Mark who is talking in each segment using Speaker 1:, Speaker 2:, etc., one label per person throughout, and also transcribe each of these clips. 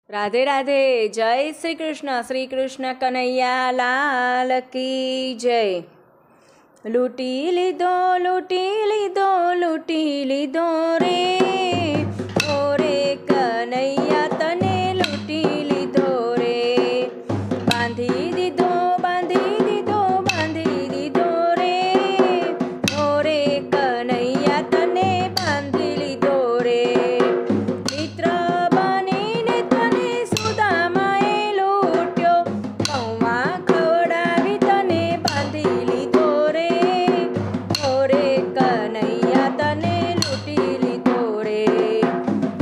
Speaker 1: राधे राधे। जय श्री कृष्ण कन्हैया लाल की जय। लूटी लीधो रे ओरे कन्हैया तने लूटी लीधो रे। बांधी दीधो रे ओरे कन्हैया तने बांधी लीधो रे। मित्र बनीने तने सुदामाए लूट्यो, पौवा खवडावी तने बांधी लीधो रे ओरे कन्हैया तने लूटी लीधो रे।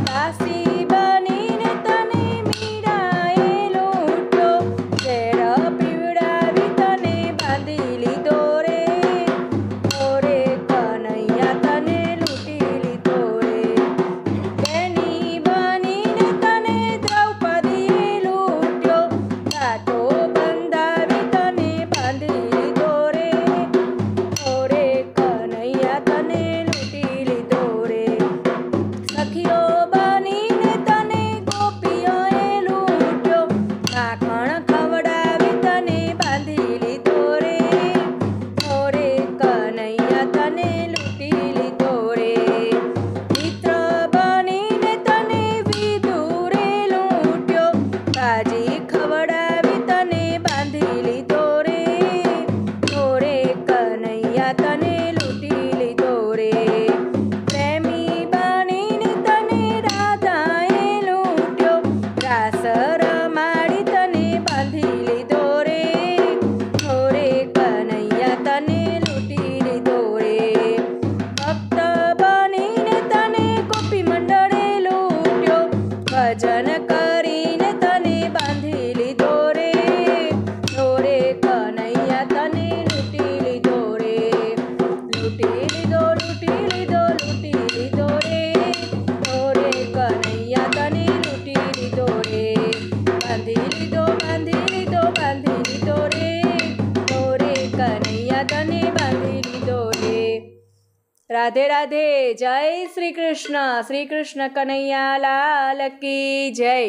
Speaker 1: दासी बनीने तने मीराए लूट्यो, ઝેર પીવડાવી તને બાંધી લીધો રે ઓરે કન્હૈયા તને લૂટી લીધો રે। બેની બનીને તને દ્રૌપદીએ લૂટ્યો, કાંટો બંધાવી તને બાંધી લીધો રે ઓરે કન્હૈયા તને લૂટી લીધો રે। સખીઓ બનીને તને ગોપીઓએ લૂટ્યો, માખણ ખવડાવી તને બાંધી લીધો રે ઓરે કન્હૈયા તને લૂટી લીધો રે। મિત્ર બનીને તને વિદુરે લૂટ્યો, ભાજી ખવડાવી તને બાંધી લીધો રે ઓરે કન્હૈયા તને લૂટી લીધો રે। પ્રેમી બનીને તને રાધાએ લૂટ્યો, રાસ રમાડી તને બાંધી લીધો રે ઓરે કન્હૈયા તને લૂટી લીધો રે। ભક્ત બનીને તને ગોપી મંડળે લૂટ્યો, ભજન કરીને તને બાંધી લીધો રે ઓરે કન્હૈયા તને લૂટી લીધો રે। લૂટી લીધો રે ઓરે કન્હૈયા તને લૂટી લીધો રે। બાંધી લીધો રે ઓરે કન્હૈયા તને બાંધી લીધો રે। राधे राधे। जय श्री कृष्ण कन्हैया लाल की जय।